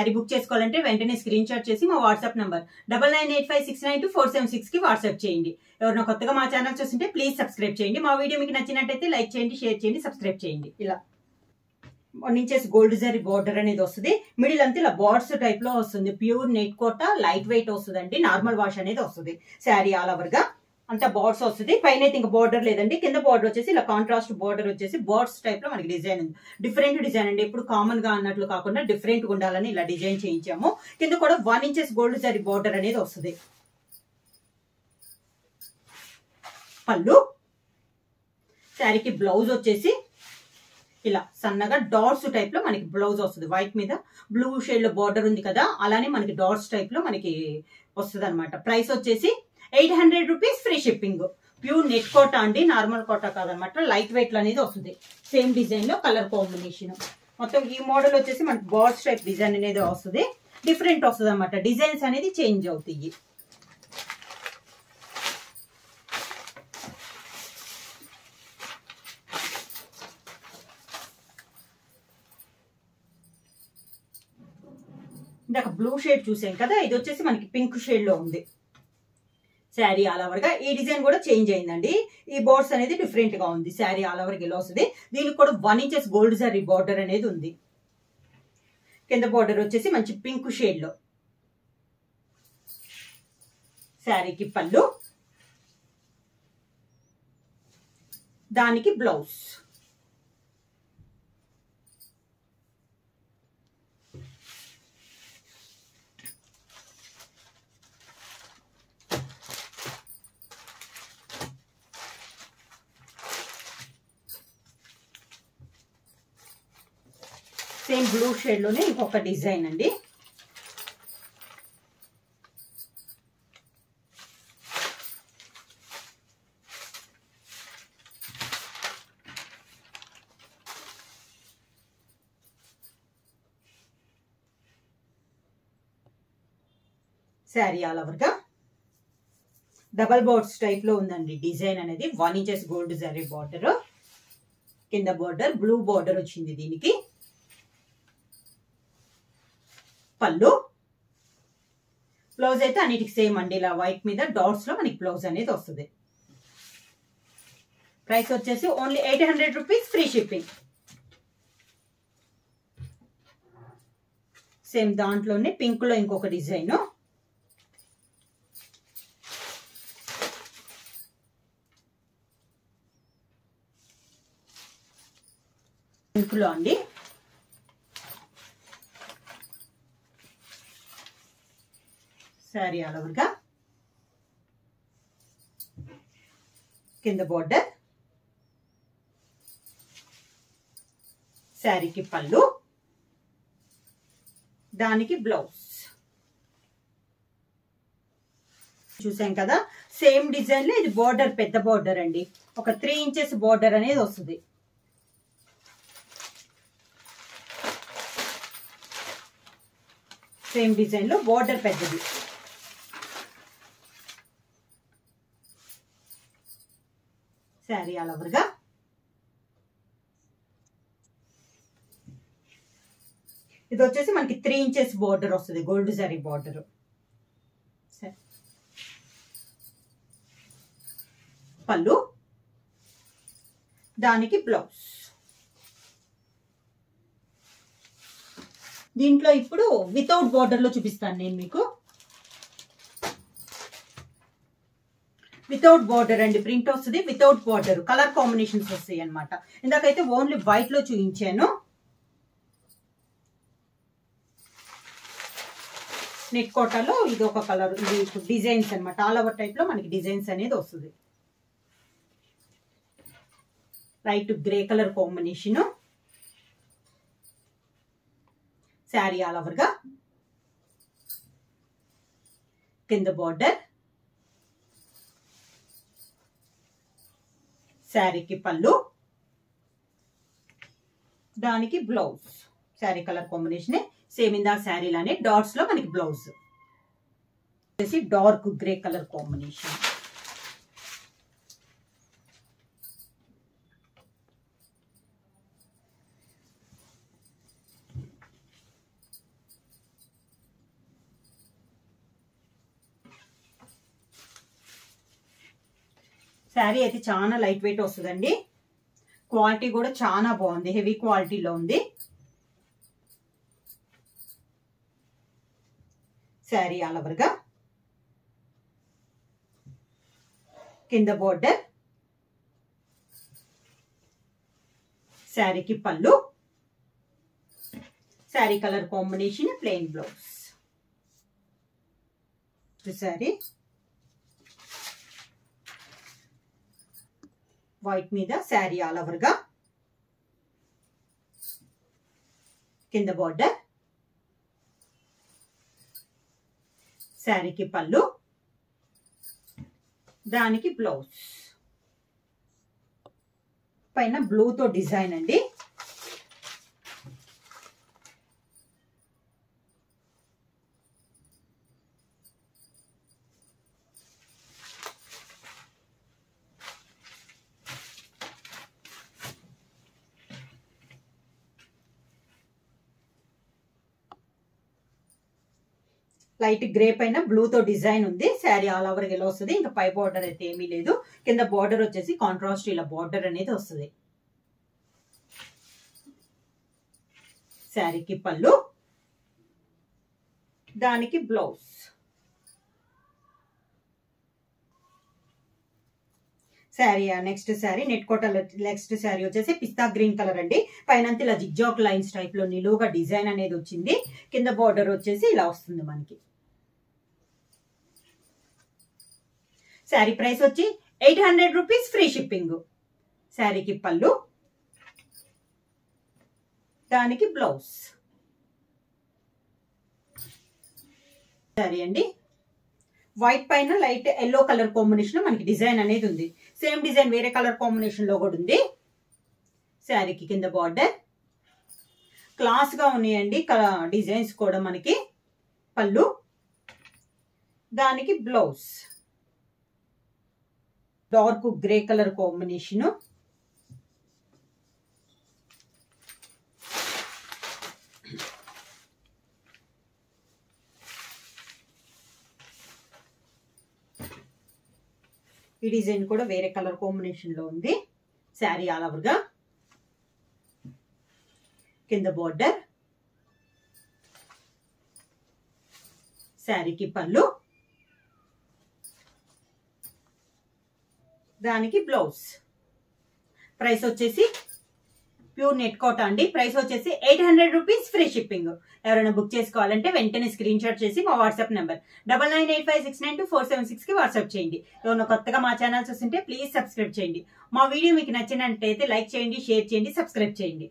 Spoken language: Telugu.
శారీ బుక్ చేసుకోవాలంటే వెంటనే స్క్రీన్ షాట్ చేసి మా వాట్సాప్ నంబర్ 9985692476 కి వాట్సాప్ చేయండి. ఎవరైనా కొత్తగా మా ఛానల్ చూస్తుంటే ప్లీజ్ సబ్స్క్రైబ్ చేయండి. మా వీడియో మీకు నచ్చినట్టయితే లైక్ చేయండి, షేర్ చేయండి, సబ్స్క్రైబ్ చేయండి. ఇలా 1 ఇంచెస్ గోల్డ్ జరీ బార్డర్ అనేది వస్తుంది. మిడిల్ అంతా ఇలా బార్డ్స్ టైప్ లో వస్తుంది. ప్యూర్ నెట్ కోట, లైట్ వెయిట్ వస్తుందండి. నార్మల్ వాష్ అనేది వస్తుంది. శారీ ఆల్ ఓవర్ గా అంతా బార్డ్స్ వస్తుంది. పైన అయితే ఇంకా బార్డర్ లేదండి. కింద బార్డర్ వచ్చేసి ఇలా కాంట్రాస్ట్ బార్డర్ వచ్చేసి బార్డ్స్ టైప్ లో మనకి డిజైన్ ఉంది. డిఫరెంట్ డిజైన్ అండి. ఇప్పుడు కామన్ గా అన్నట్లు కాకుండా డిఫరెంట్ గా ఉండాలని ఇలా డిజైన్ చేయించాము. కింద కూడా 1 ఇంచెస్ గోల్డ్ జరీ బార్డర్ అనేది వస్తుంది. పళ్ళు, శారీకి బ్లౌజ్ వచ్చేసి ఇలా సన్నగా డాట్స్ టైప్ లో మనకి బ్లౌజ్ వస్తుంది. వైట్ మీద బ్లూ షేడ్ లో బార్డర్ ఉంది కదా, అలానే మనకి డాట్స్ టైప్ లో మనకి వస్తుంది అనమాట. ప్రైస్ వచ్చేసి 800 rupees, free shipping. Pure net kota అండి, నార్మల్ కోట కాదనమాట. లైట్ వెయిట్ అనేది వస్తుంది. సేమ్ డిజైన్ లో కలర్ కాంబినేషన్. మొత్తం ఈ మోడల్ వచ్చేసి మనకి బాల్స్ టైప్ డిజైన్ అనేది వస్తుంది. డిఫరెంట్ వస్తుంది అనమాట. డిజైన్స్ అనేది చేంజ్ అవుతాయి. ఇందాక బ్లూ షేడ్ చూసాం కదా, ఇది వచ్చేసి మనకి పింక్ షేడ్ లో ఉంది. శారీ ఆల్ ఓవర్ గా ఈ డిజైన్ కూడా చేంజ్ అయిందండి. ఈ బోర్డ్స్ అనేది డిఫరెంట్ గా ఉంది. శారీ ఆల్ ఓవర్ గా ఇలా వస్తుంది. దీనికి కూడా 1 ఇంచెస్ గోల్డ్ జరీ బార్డర్ అనేది ఉంది. కింద బార్డర్ వచ్చేసి మంచి పింక్ షేడ్ లో. శారీకి పళ్ళు, దానికి బ్లౌజ్. సేమ్ బ్లూ షేడ్ లోనే ఇంకొక డిజైన్ అండి. శారీ ఆల్ ఓవర్ గా డబల్ బోర్డ్స్ టైప్ లో ఉందండి డిజైన్ అనేది. 1 ఇంచెస్ గోల్డ్ జరీ బార్డర్, కింద బార్డర్ బ్లూ బార్డర్ వచ్చింది దీనికి. పళ్ళు, బ్లౌజ్ అయితే అన్నిటికి సేమ్ అండి. ఇలా వైట్ మీద డాట్స్ లో మనకి బ్లౌజ్ అనేది వస్తుంది. ప్రైస్ వచ్చేసి only 800 rupees, free shipping. Same దాంట్లోనే పింక్ లో ఇంకొక డిజైన్. పింక్ లో అండి. శారీ ఆల్ ఓవర్ గా కింద బార్డర్, శారీకి పళ్ళు, దానికి బ్లౌజ్. చూసాం కదా, సేమ్ డిజైన్ లో ఇది బార్డర్ పెద్ద బార్డర్ అండి. ఒక 3 ఇంచెస్ బార్డర్ అనేది వస్తుంది. సేమ్ డిజైన్ లో బార్డర్ పెద్దది. శారీ ఆల్ ఓవర్ గా ఇది వచ్చేసి మనకి 3 ఇంచెస్ బార్డర్ వస్తుంది. Gold zari border. పళ్ళు, దానికి బ్లౌజ్. దీంట్లో ఇప్పుడు వితౌట్ బార్డర్ లో చూపిస్తాను నేను మీకు. వితౌట్ బార్డర్ అండి, ప్రింట్ వస్తుంది. వితౌట్ బార్డర్ కలర్ కాంబినేషన్స్ వస్తాయి అనమాట. ఇందాకైతే ఓన్లీ వైట్ లో చూపించాను. నెట్ కోటాలో ఇది ఒక కలర్. ఇది డిజైన్స్ అనమాట. ఆల్ ఓవర్ టైప్ లో మనకి డిజైన్స్ అనేది వస్తుంది. Light grey colour combination. Sari all over గా కింద బార్డర్, శారీకి పళ్ళు, దానికి blouse. Sari colour combination same ఇందా శారీ లానే డాట్స్ లో మనకి blouse dark grey colour combination. Sari అయితే చాలా లైట్ వెయిట్ వస్తుందండి. క్వాలిటీ కూడా చాలా బాగుంది, హెవీ క్వాలిటీలో ఉంది. శారీ ఆల్ ఓవర్ గా కింద బోర్డర్, శారీకి పళ్ళు, sari colour combination plain blouse. Sari white మీద శారీ ఆల్ ఓవర్ గా కింద బోర్డర్, శారీకి పళ్ళు, దానికి బ్లౌజ్. పైన బ్లూతో డిజైన్ అండి. లైట్ గ్రే పైన బ్లూతో డిజైన్ ఉంది. శారీ ఆల్ ఓవర్ ఎలా వస్తుంది. ఇంకా పై బార్డర్ అయితే ఏమీ లేదు. కింద బార్డర్ వచ్చేసి కాంట్రాస్ట్ ఇలా బార్డర్ అనేది వస్తుంది. శారీకి పళ్ళు, దానికి blouse. Sari next sari net కోటల్. నెక్స్ట్ శారీ వచ్చేసి పిస్తా గ్రీన్ కలర్ అండి. పైన ఇలా జిగ్జాగ్ లైన్స్ టైప్ లో నిలువుగా డిజైన్ అనేది వచ్చింది. కింద బార్డర్ వచ్చేసి ఇలా వస్తుంది మనకి. శారీ ప్రైస్ వచ్చి 800 రూపీస్, ఫ్రీ షిప్పింగ్. శారీకి పళ్ళు, దానికి బ్లౌజ్. శారీ అండి వైట్ పైన లైట్ ఎల్లో కలర్ కాంబినేషన్ లో మనకి డిజైన్ అనేది ఉంది. సేమ్ డిజైన్ వేరే కలర్ కాంబినేషన్ లో కూడా ఉంది. శారీకి కింద బార్డర్ క్లాస్ గా ఉన్నాయండి డిజైన్స్ కూడా. మనకి పళ్ళు, దానికి blouse. Dark grey colour combination. ఈ డిజైన్ కూడా వేరే కలర్ కాంబినేషన్ లో ఉంది. శారీ ఆల్ ఓవర్ గా కింద బోర్డర్, శారీకి పళ్ళు, దానికి బ్లౌజ్. ప్రైస్ వచ్చేసి ప్యూర్ నెట్ కోట అండి. ప్రైస్ వచ్చేసి 800 రూపీస్, ఫ్రీ షిప్పింగ్. ఎవరైనా బుక్ చేసుకోవాలంటే వెంటనే స్క్రీన్ షాట్ చేసి మా వాట్సాప్ నెంబర్ 9985692476 కి వాట్సాప్ చేయండి. ఎవరైనా కొత్తగా మా ఛానల్ చూస్తుంటే ప్లీజ్ సబ్స్క్రైబ్ చేయండి. మా వీడియో మీకు నచ్చినట్టయితే లైక్ చేయండి, షేర్ చేయండి, సబ్స్క్రైబ్ చేయండి.